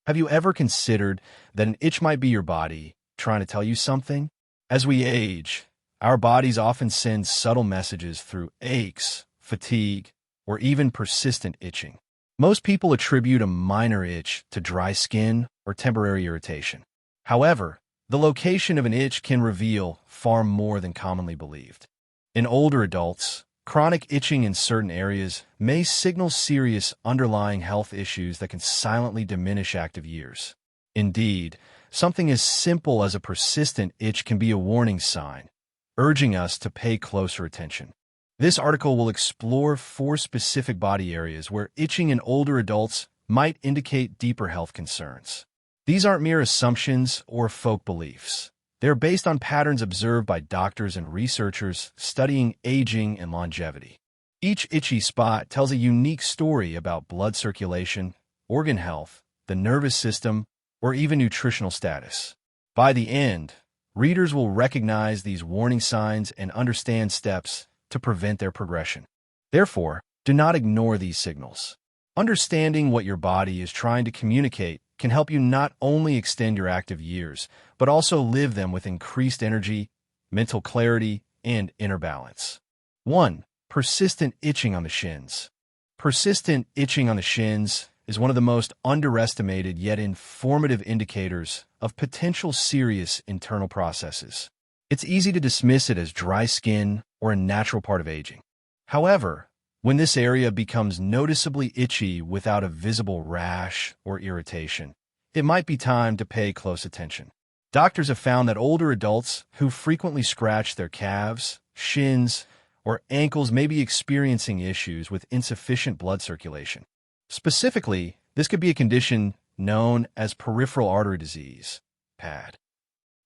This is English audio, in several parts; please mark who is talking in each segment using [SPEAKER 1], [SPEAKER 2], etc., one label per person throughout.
[SPEAKER 1] Have you ever considered that an itch might be your body trying to tell you something? As we age, our bodies often send subtle messages through aches, fatigue, or even persistent itching. Most people attribute a minor itch to dry skin or temporary irritation. However, the location of an itch can reveal far more than commonly believed. In older adults, chronic itching in certain areas may signal serious underlying health issues that can silently diminish active years. Indeed, something as simple as a persistent itch can be a warning sign, urging us to pay closer attention. This article will explore 4 specific body areas where itching in older adults might indicate deeper health concerns. These aren't mere assumptions or folk beliefs. They're based on patterns observed by doctors and researchers studying aging and longevity. Each itchy spot tells a unique story about blood circulation, organ health, the nervous system, or even nutritional status. By the end, readers will recognize these warning signs and understand steps to prevent their progression. Therefore, do not ignore these signals. Understanding what your body is trying to communicate can help you not only extend your active years, but also live them with increased energy, mental clarity, and inner balance. 1. Persistent itching on the shins. Persistent itching on the shins is one of the most underestimated yet informative indicators of potential serious internal processes. It's easy to dismiss it as dry skin or a natural part of aging. However, when this area becomes noticeably itchy without a visible rash or irritation, it might be time to pay close attention. Doctors have found that older adults who frequently scratch their calves, shins, or ankles may be experiencing issues with insufficient blood circulation. Specifically, this could be a condition known as peripheral artery disease, PAD.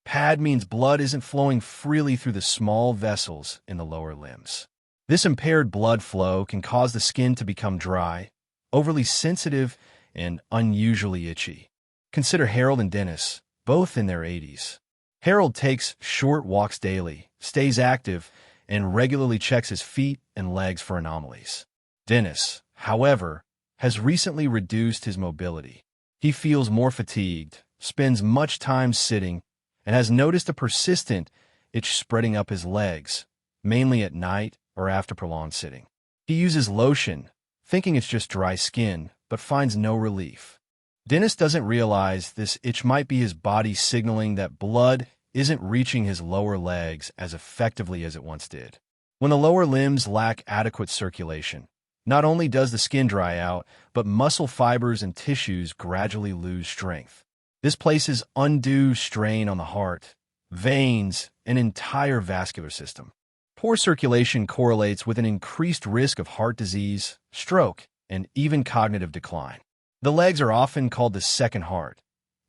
[SPEAKER 1] PAD means blood isn't flowing freely through the small vessels in the lower limbs. This impaired blood flow can cause the skin to become dry, overly sensitive, and unusually itchy. Consider Harold and Dennis, both in their 80s. Harold takes short walks daily, stays active, and regularly checks his feet and legs for anomalies. Dennis, however, has recently reduced his mobility. He feels more fatigued, spends much time sitting, and has noticed a persistent itch spreading up his legs, mainly at night or after prolonged sitting. He uses lotion, thinking it's just dry skin, but finds no relief. Dennis doesn't realize this itch might be his body signaling that blood isn't reaching his lower legs as effectively as it once did. When the lower limbs lack adequate circulation, not only does the skin dry out, but muscle fibers and tissues gradually lose strength. This places undue strain on the heart, veins, and entire vascular system. Poor circulation correlates with an increased risk of heart disease, stroke, and even cognitive decline. The legs are often called the second heart,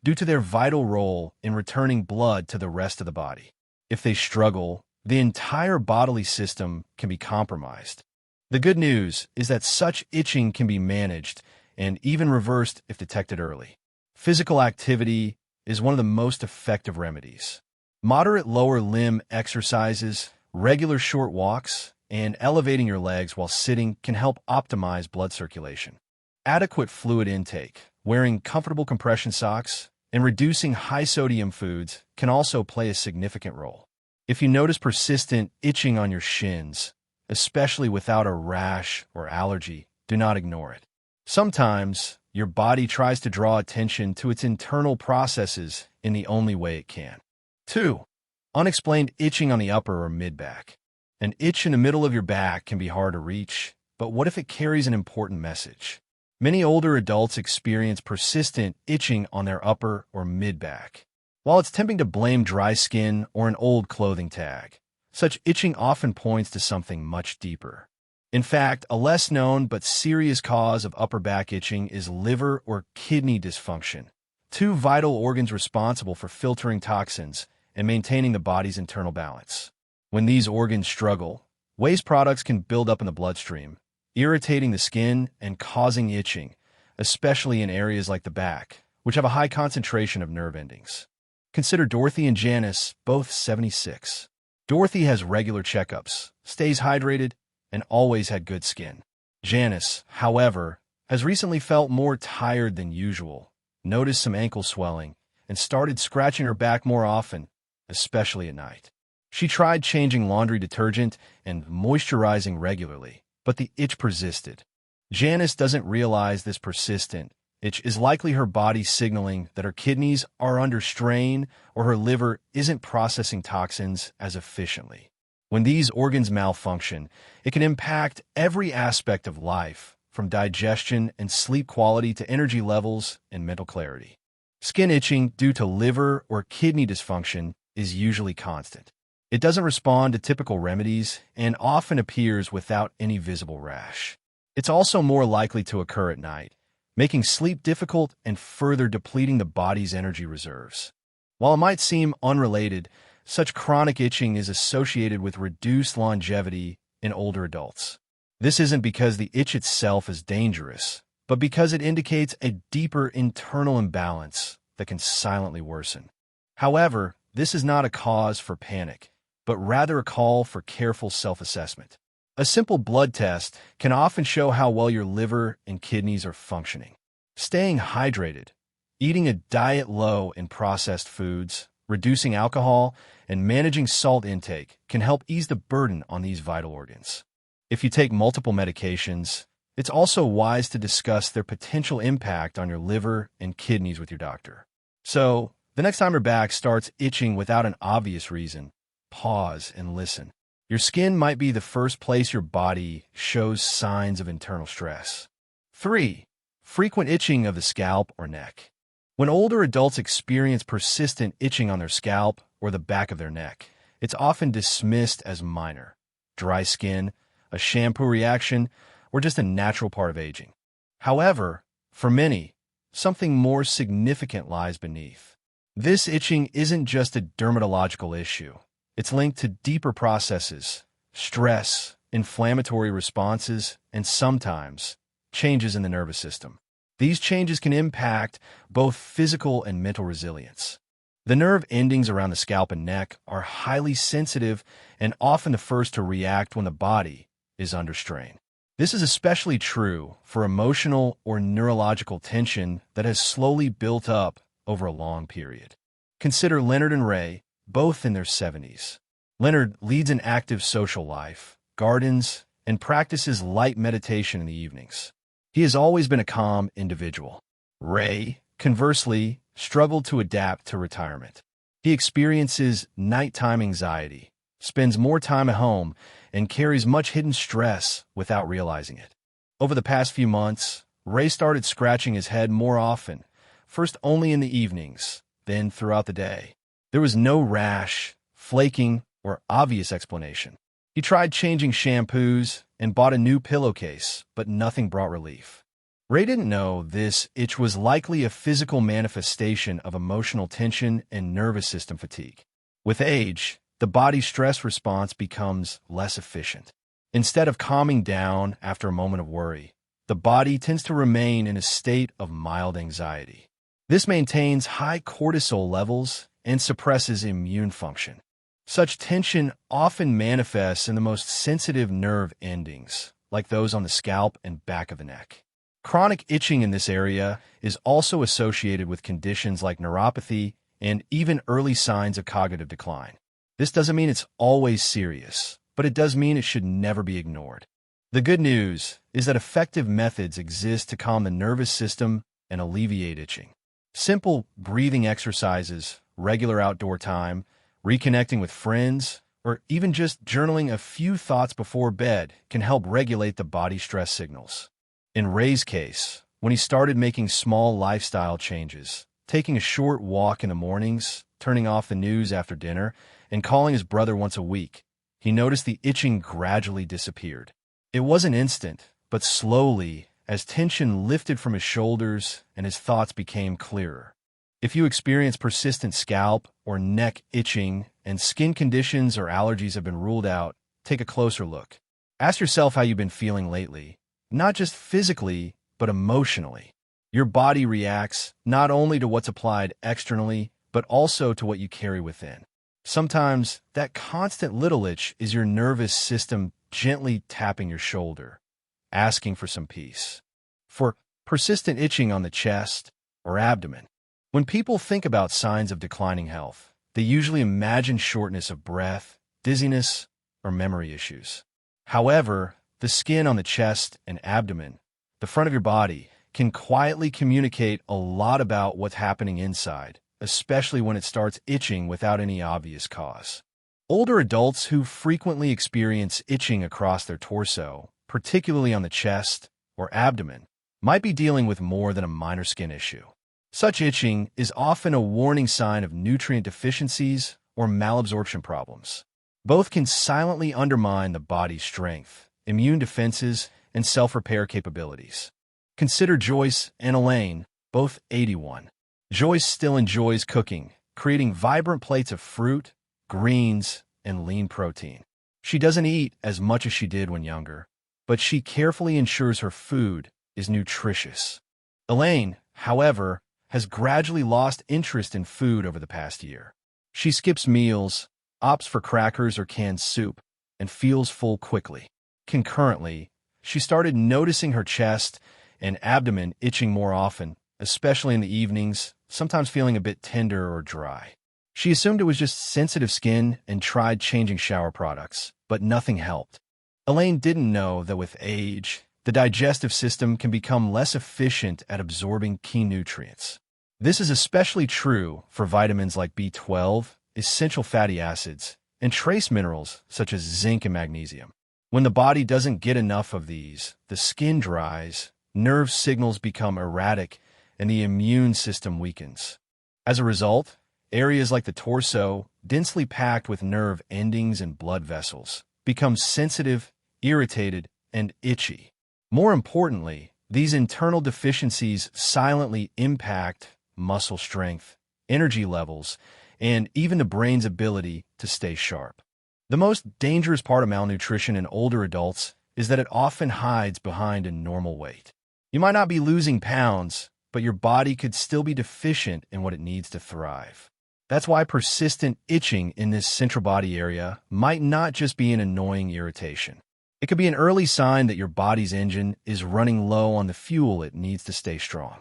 [SPEAKER 1] due to their vital role in returning blood to the rest of the body. If they struggle, the entire bodily system can be compromised. The good news is that such itching can be managed and even reversed if detected early. Physical activity is one of the most effective remedies. Moderate lower limb exercises, regular short walks, and elevating your legs while sitting can help optimize blood circulation. Adequate fluid intake, wearing comfortable compression socks, and reducing high-sodium foods can also play a significant role. If you notice persistent itching on your shins, especially without a rash or allergy, do not ignore it. Sometimes, your body tries to draw attention to its internal processes in the only way it can. 2. Unexplained itching on the upper or mid-back. An itch in the middle of your back can be hard to reach, but what if it carries an important message? Many older adults experience persistent itching on their upper or mid-back. While it's tempting to blame dry skin or an old clothing tag, such itching often points to something much deeper. In fact, a less known but serious cause of upper back itching is liver or kidney dysfunction, 2 vital organs responsible for filtering toxins and maintaining the body's internal balance. When these organs struggle, waste products can build up in the bloodstream, irritating the skin and causing itching, especially in areas like the back, which have a high concentration of nerve endings. Consider Dorothy and Janice, both 76. Dorothy has regular checkups, stays hydrated, and always had good skin. Janice, however, has recently felt more tired than usual, noticed some ankle swelling, and started scratching her back more often, especially at night. She tried changing laundry detergent and moisturizing regularly, but the itch persisted. Janice doesn't realize this persistent itch is likely her body signaling that her kidneys are under strain or her liver isn't processing toxins as efficiently. When these organs malfunction, it can impact every aspect of life, from digestion and sleep quality to energy levels and mental clarity. Skin itching due to liver or kidney dysfunction is usually constant. It doesn't respond to typical remedies and often appears without any visible rash. It's also more likely to occur at night, making sleep difficult and further depleting the body's energy reserves. While it might seem unrelated, such chronic itching is associated with reduced longevity in older adults. This isn't because the itch itself is dangerous, but because it indicates a deeper internal imbalance that can silently worsen. However, this is not a cause for panic, but rather a call for careful self-assessment. A simple blood test can often show how well your liver and kidneys are functioning. Staying hydrated, eating a diet low in processed foods, reducing alcohol, and managing salt intake can help ease the burden on these vital organs. If you take multiple medications, it's also wise to discuss their potential impact on your liver and kidneys with your doctor. So, the next time your back starts itching without an obvious reason, pause and listen. Your skin might be the first place your body shows signs of internal stress. 3. Frequent itching of the scalp or neck. When older adults experience persistent itching on their scalp or the back of their neck, it's often dismissed as minor, dry skin, a shampoo reaction, or just a natural part of aging. However, for many, something more significant lies beneath. This itching isn't just a dermatological issue. It's linked to deeper processes, stress, inflammatory responses, and sometimes changes in the nervous system. These changes can impact both physical and mental resilience. The nerve endings around the scalp and neck are highly sensitive and often the first to react when the body is under strain. This is especially true for emotional or neurological tension that has slowly built up over a long period. Consider Leonard and Ray, both in their 70s. Leonard leads an active social life, gardens, and practices light meditation in the evenings. He has always been a calm individual. Ray, conversely, struggled to adapt to retirement. He experiences nighttime anxiety, spends more time at home, and carries much hidden stress without realizing it. Over the past few months, Ray started scratching his head more often, first only in the evenings, then throughout the day. There was no rash, flaking, or obvious explanation. He tried changing shampoos and bought a new pillowcase, but nothing brought relief. Ray didn't know this itch was likely a physical manifestation of emotional tension and nervous system fatigue. With age, the body's stress response becomes less efficient. Instead of calming down after a moment of worry, the body tends to remain in a state of mild anxiety. This maintains high cortisol levels and suppresses immune function. Such tension often manifests in the most sensitive nerve endings, like those on the scalp and back of the neck. Chronic itching in this area is also associated with conditions like neuropathy and even early signs of cognitive decline. This doesn't mean it's always serious, but it does mean it should never be ignored. The good news is that effective methods exist to calm the nervous system and alleviate itching. Simple breathing exercises, regular outdoor time, reconnecting with friends, or even just journaling a few thoughts before bed can help regulate the body's stress signals. In Ray's case, when he started making small lifestyle changes, taking a short walk in the mornings, turning off the news after dinner, and calling his brother once a week, he noticed the itching gradually disappeared. It wasn't instant, but slowly, as tension lifted from his shoulders and his thoughts became clearer. If you experience persistent scalp or neck itching and skin conditions or allergies have been ruled out, take a closer look. Ask yourself how you've been feeling lately, not just physically, but emotionally. Your body reacts not only to what's applied externally, but also to what you carry within. Sometimes that constant little itch is your nervous system gently tapping your shoulder, asking for some peace. For persistent itching on the chest or abdomen. When people think about signs of declining health, they usually imagine shortness of breath, dizziness, or memory issues. However, the skin on the chest and abdomen, the front of your body, can quietly communicate a lot about what's happening inside, especially when it starts itching without any obvious cause. Older adults who frequently experience itching across their torso, particularly on the chest or abdomen, might be dealing with more than a minor skin issue. Such itching is often a warning sign of nutrient deficiencies or malabsorption problems. Both can silently undermine the body's strength, immune defenses, and self-repair capabilities. Consider Joyce and Elaine, both 81. Joyce still enjoys cooking, creating vibrant plates of fruit, greens, and lean protein. She doesn't eat as much as she did when younger, but she carefully ensures her food is nutritious. Elaine, however, has gradually lost interest in food over the past year. She skips meals, opts for crackers or canned soup, and feels full quickly. Concurrently, she started noticing her chest and abdomen itching more often, especially in the evenings, sometimes feeling a bit tender or dry. She assumed it was just sensitive skin and tried changing shower products, but nothing helped. Elaine didn't know that with age, the digestive system can become less efficient at absorbing key nutrients. This is especially true for vitamins like B12, essential fatty acids, and trace minerals such as zinc and magnesium. When the body doesn't get enough of these, the skin dries, nerve signals become erratic, and the immune system weakens. As a result, areas like the torso, densely packed with nerve endings and blood vessels, become sensitive, irritated, and itchy. More importantly, these internal deficiencies silently impact muscle strength, energy levels, and even the brain's ability to stay sharp. The most dangerous part of malnutrition in older adults is that it often hides behind a normal weight. You might not be losing pounds, but your body could still be deficient in what it needs to thrive. That's why persistent itching in this central body area might not just be an annoying irritation. It could be an early sign that your body's engine is running low on the fuel it needs to stay strong.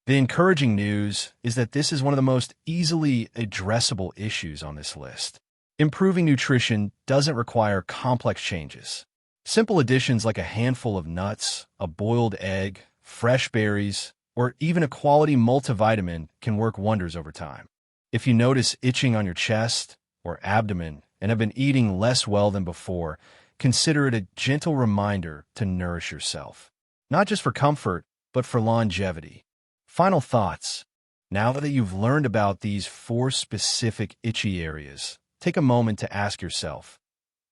[SPEAKER 1] The encouraging news is that this is one of the most easily addressable issues on this list. Improving nutrition doesn't require complex changes. Simple additions like a handful of nuts, a boiled egg, fresh berries, or even a quality multivitamin can work wonders over time. If you notice itching on your chest or abdomen and have been eating less well than before, consider it a gentle reminder to nourish yourself. Not just for comfort, but for longevity. Final thoughts. Now that you've learned about these 4 specific itchy areas, take a moment to ask yourself,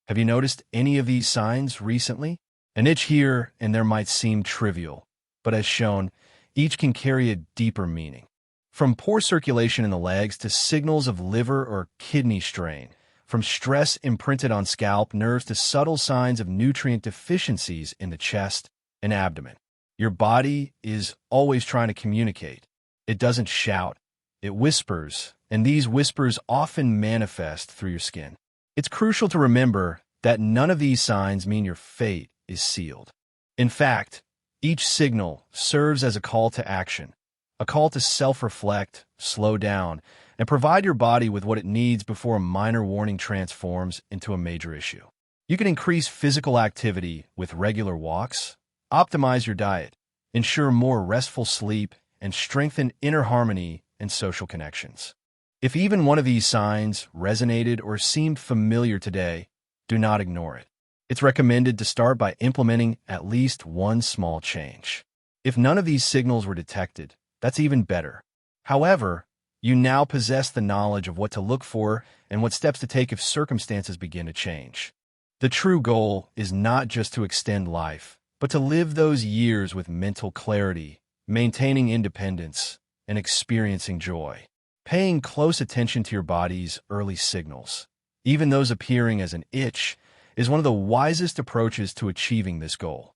[SPEAKER 1] have you noticed any of these signs recently? An itch here and there might seem trivial, but as shown, each can carry a deeper meaning. From poor circulation in the legs to signals of liver or kidney strain, from stress imprinted on scalp nerves to subtle signs of nutrient deficiencies in the chest and abdomen. Your body is always trying to communicate. It doesn't shout, it whispers, and these whispers often manifest through your skin. It's crucial to remember that none of these signs mean your fate is sealed. In fact, each signal serves as a call to action, a call to self-reflect, slow down, and provide your body with what it needs before a minor warning transforms into a major issue. You can increase physical activity with regular walks, optimize your diet, ensure more restful sleep, and strengthen inner harmony and social connections. If even one of these signs resonated or seemed familiar today, do not ignore it. It's recommended to start by implementing at least one small change. If none of these signals were detected, that's even better. However, you now possess the knowledge of what to look for and what steps to take if circumstances begin to change. The true goal is not just to extend life, but to live those years with mental clarity, maintaining independence, and experiencing joy. Paying close attention to your body's early signals, even those appearing as an itch, is one of the wisest approaches to achieving this goal.